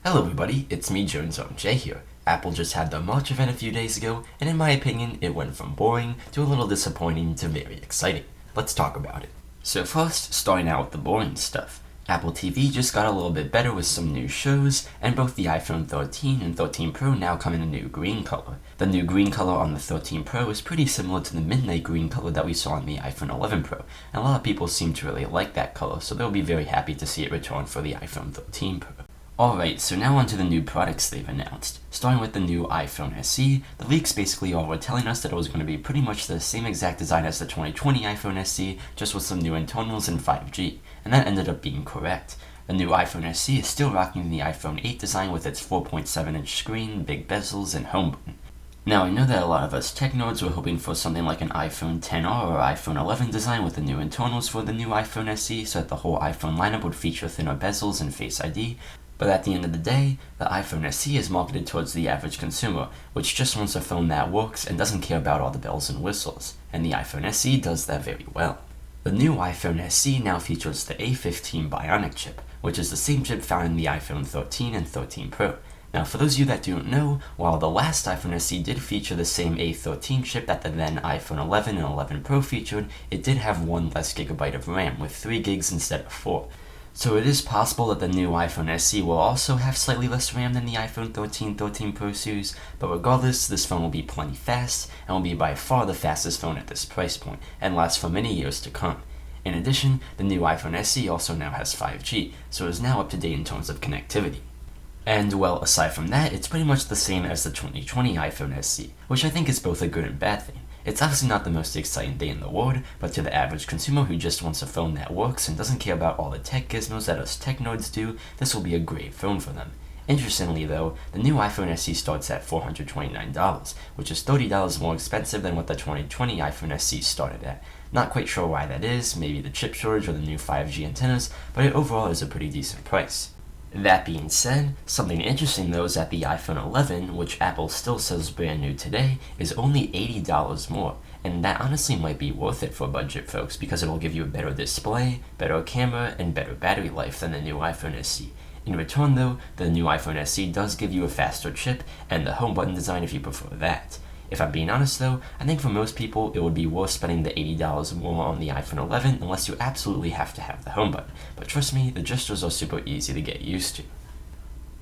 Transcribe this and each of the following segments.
Hello everybody, it's me Jones on Jay here. Apple just had their March event a few days ago, and in my opinion, it went from boring to a little disappointing to very exciting. Let's talk about it. So first, starting out with the boring stuff. Apple TV just got a little bit better with some new shows, and both the iPhone 13 and 13 Pro now come in a new green color. The new green color on the 13 Pro is pretty similar to the midnight green color that we saw on the iPhone 11 Pro, and a lot of people seem to really like that color, so they'll be very happy to see it return for the iPhone 13 Pro. Alright, so now on to the new products they've announced. Starting with the new iPhone SE, the leaks basically all were telling us that it was going to be pretty much the same exact design as the 2020 iPhone SE, just with some new internals and 5G, and that ended up being correct. The new iPhone SE is still rocking the iPhone 8 design with its 4.7-inch screen, big bezels, and home button. Now, I know that a lot of us tech nerds were hoping for something like an iPhone XR or iPhone 11 design with the new internals for the new iPhone SE, so that the whole iPhone lineup would feature thinner bezels and Face ID. But at the end of the day, the iPhone SE is marketed towards the average consumer, which just wants a phone that works and doesn't care about all the bells and whistles, and the iPhone SE does that very well. The new iPhone SE now features the A15 Bionic chip, which is the same chip found in the iPhone 13 and 13 Pro. Now, for those of you that don't know, while the last iPhone SE did feature the same A13 chip that the then iPhone 11 and 11 Pro featured, it did have 1 less gigabyte of RAM, with 3 gigs instead of 4. So it is possible that the new iPhone SE will also have slightly less RAM than the iPhone 13 Pro series, but regardless, this phone will be plenty fast, and will be by far the fastest phone at this price point, and last for many years to come. In addition, the new iPhone SE also now has 5G, so it is now up to date in terms of connectivity. And well, aside from that, it's pretty much the same as the 2020 iPhone SE, which I think is both a good and bad thing. It's obviously not the most exciting thing in the world, but to the average consumer who just wants a phone that works and doesn't care about all the tech gizmos that us tech nerds do, this will be a great phone for them. Interestingly though, the new iPhone SE starts at $429, which is $30 more expensive than what the 2020 iPhone SE started at. Not quite sure why that is, maybe the chip shortage or the new 5G antennas, but it overall is a pretty decent price. That being said, something interesting though is that the iPhone 11, which Apple still says brand new today, is only $80 more, and that honestly might be worth it for budget folks because it will give you a better display, better camera, and better battery life than the new iPhone SE. In return though, the new iPhone SE does give you a faster chip and the home button design if you prefer that. If I'm being honest though, I think for most people it would be worth spending the $80 more on the iPhone 11 unless you absolutely have to have the home button, but trust me, the gestures are super easy to get used to.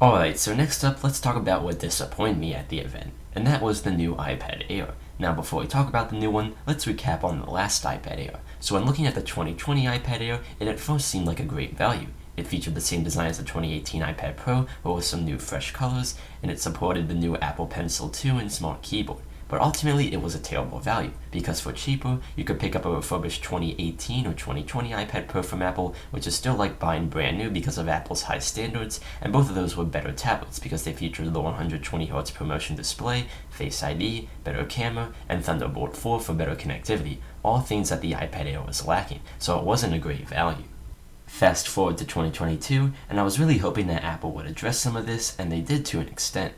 Alright, so next up, let's talk about what disappointed me at the event, and that was the new iPadAir. Now before we talk about the new one, let's recap on the last iPadAir. So when looking at the 2020 iPadAir, it at first seemed like a great value. It featured the same design as the 2018 iPad Pro, but with some new fresh colors, and it supported the new Apple Pencil 2 and Smart Keyboard. But ultimately, it was a terrible value, because for cheaper, you could pick up a refurbished 2018 or 2020 iPad Pro from Apple, which is still like buying brand new because of Apple's high standards, and both of those were better tablets because they featured the 120Hz ProMotion display, Face ID, better camera, and Thunderbolt 4 for better connectivity, all things that the iPad Air was lacking, so it wasn't a great value. Fast forward to 2022, and I was really hoping that Apple would address some of this, and they did to an extent.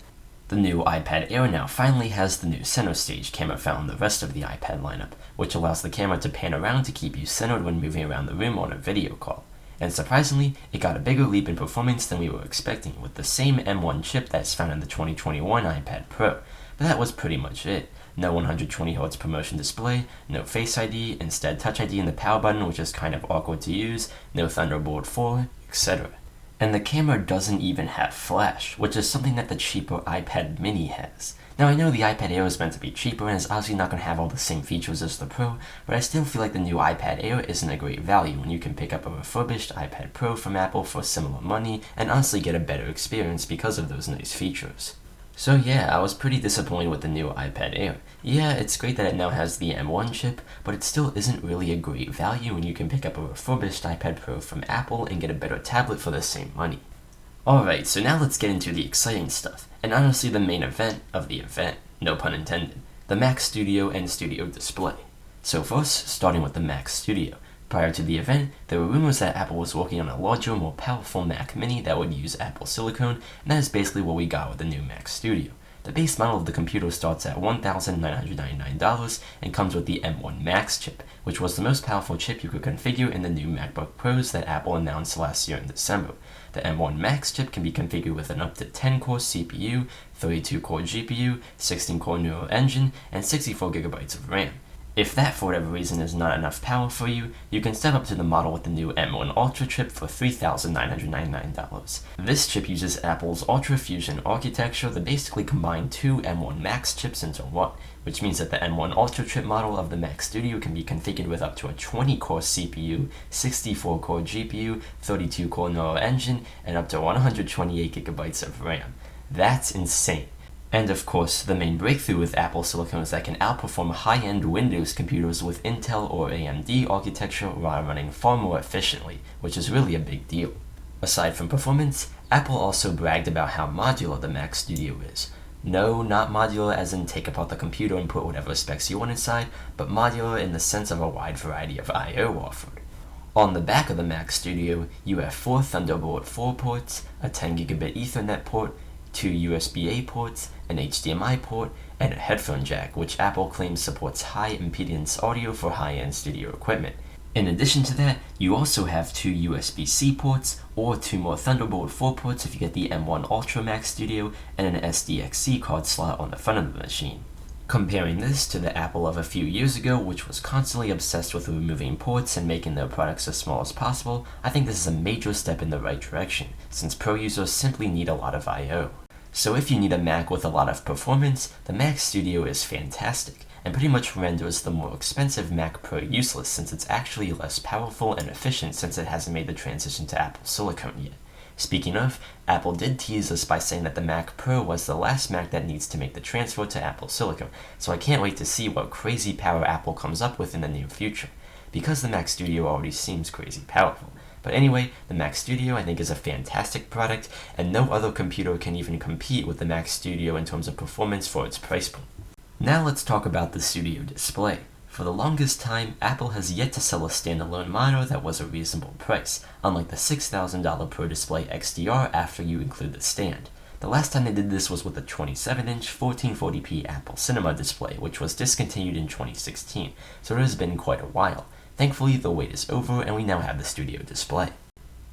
The new iPad Air now finally has the new center stage camera found in the rest of the iPad lineup, which allows the camera to pan around to keep you centered when moving around the room on a video call. And surprisingly, it got a bigger leap in performance than we were expecting, with the same M1 chip that's found in the 2021 iPad Pro. But that was pretty much it. No 120Hz ProMotion display, no Face ID, instead Touch ID in the power button, which is kind of awkward to use, no Thunderbolt 4, etc. And the camera doesn't even have flash, which is something that the cheaper iPad mini has. Now I know the iPad Air is meant to be cheaper and is obviously not going to have all the same features as the Pro, but I still feel like the new iPad Air isn't a great value when you can pick up a refurbished iPad Pro from Apple for similar money and honestly get a better experience because of those nice features. So yeah, I was pretty disappointed with the new iPad Air. Yeah, it's great that it now has the M1 chip, but it still isn't really a great value when you can pick up a refurbished iPad Pro from Apple and get a better tablet for the same money. Alright, so now let's get into the exciting stuff, and honestly the main event of the event, no pun intended, the Mac Studio and Studio Display. So first, starting with the Mac Studio. Prior to the event, there were rumors that Apple was working on a larger, more powerful Mac Mini that would use Apple Silicon, and that is basically what we got with the new Mac Studio. The base model of the computer starts at $1,999 and comes with the M1 Max chip, which was the most powerful chip you could configure in the new MacBook Pros that Apple announced last year in December. The M1 Max chip can be configured with an up to 10-core CPU, 32-core GPU, 16-core neural engine, and 64GB of RAM. If that for whatever reason is not enough power for you, you can step up to the model with the new M1 Ultra chip for $3,999. This chip uses Apple's Ultra Fusion architecture that basically combine two M1 Max chips into one, which means that the M1 Ultra chip model of the Mac Studio can be configured with up to a 20-core CPU, 64-core GPU, 32-core neural engine, and up to 128GB of RAM. That's insane. And of course, the main breakthrough with Apple Silicon is that it can outperform high-end Windows computers with Intel or AMD architecture while running far more efficiently, which is really a big deal. Aside from performance, Apple also bragged about how modular the Mac Studio is. No, not modular as in take apart the computer and put whatever specs you want inside, but modular in the sense of a wide variety of I/O offered. On the back of the Mac Studio, you have 4 Thunderbolt 4 ports, a 10GB Ethernet port, 2 USB-A ports, an HDMI port, and a headphone jack, which Apple claims supports high-impedance audio for high-end studio equipment. In addition to that, you also have 2 USB-C ports, or 2 more Thunderbolt 4 ports if you get the M1 Ultra Mac Studio, and an SDXC card slot on the front of the machine. Comparing this to the Apple of a few years ago, which was constantly obsessed with removing ports and making their products as small as possible, I think this is a major step in the right direction, since Pro users simply need a lot of I/O. So if you need a Mac with a lot of performance, the Mac Studio is fantastic, and pretty much renders the more expensive Mac Pro useless since it's actually less powerful and efficient since it hasn't made the transition to Apple Silicon yet. Speaking of, Apple did tease us by saying that the Mac Pro was the last Mac that needs to make the transfer to Apple Silicon, so I can't wait to see what crazy power Apple comes up with in the near future, because the Mac Studio already seems crazy powerful. But anyway, the Mac Studio I think is a fantastic product, and no other computer can even compete with the Mac Studio in terms of performance for its price point. Now let's talk about the Studio display. For the longest time, Apple has yet to sell a standalone monitor that was a reasonable price, unlike the $6,000 Pro Display XDR after you include the stand. The last time they did this was with the 27-inch 1440p Apple Cinema display, which was discontinued in 2016, so it has been quite a while. Thankfully, the wait is over and we now have the Studio display.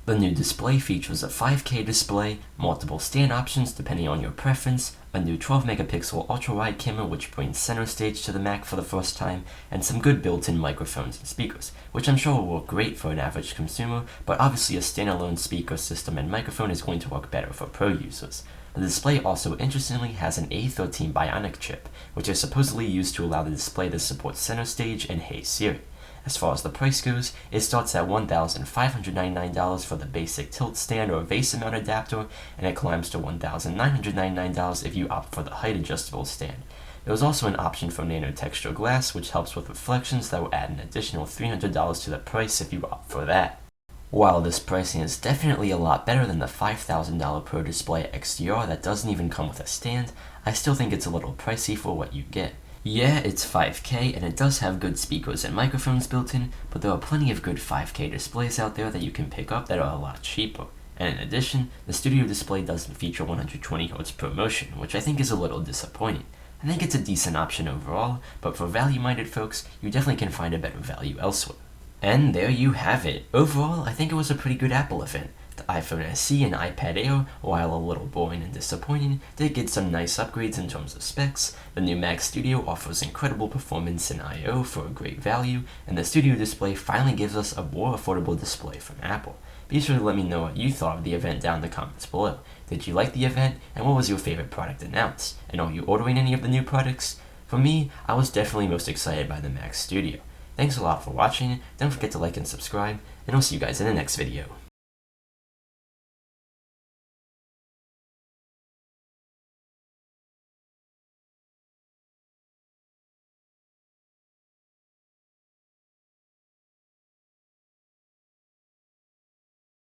The new display features a 5K display, multiple stand options depending on your preference, a new 12-megapixel ultra-wide camera which brings center stage to the Mac for the first time, and some good built-in microphones and speakers, which I'm sure will work great for an average consumer, but obviously a standalone speaker system and microphone is going to work better for pro users. The display also interestingly has an A13 Bionic chip, which is supposedly used to allow the display to support center stage and Hey Siri. As far as the price goes, it starts at $1,599 for the basic tilt stand or vase mount adapter, and it climbs to $1,999 if you opt for the height adjustable stand. There is also an option for nano texture glass, which helps with reflections that will add an additional $300 to the price if you opt for that. While this pricing is definitely a lot better than the $5,000 Pro Display XDR that doesn't even come with a stand, I still think it's a little pricey for what you get. Yeah, it's 5K and it does have good speakers and microphones built in, but there are plenty of good 5K displays out there that you can pick up that are a lot cheaper. And in addition, the Studio display doesn't feature 120Hz ProMotion, which I think is a little disappointing. I think it's a decent option overall, but for value-minded folks, you definitely can find a better value elsewhere. And there you have it. Overall, I think it was a pretty good Apple event. The iPhoneSE and iPadAir, while a little boring and disappointing, did get some nice upgrades in terms of specs. The new Mac Studio offers incredible performance in I/O for a great value, and the Studio display finally gives us a more affordable display from Apple. Be sure to let me know what you thought of the event down in the comments below. Did you like the event, and what was your favorite product announced? And are you ordering any of the new products? For me, I was definitely most excited by the Mac Studio. Thanks a lot for watching, don't forget to like and subscribe, and I'll see you guys in the next video.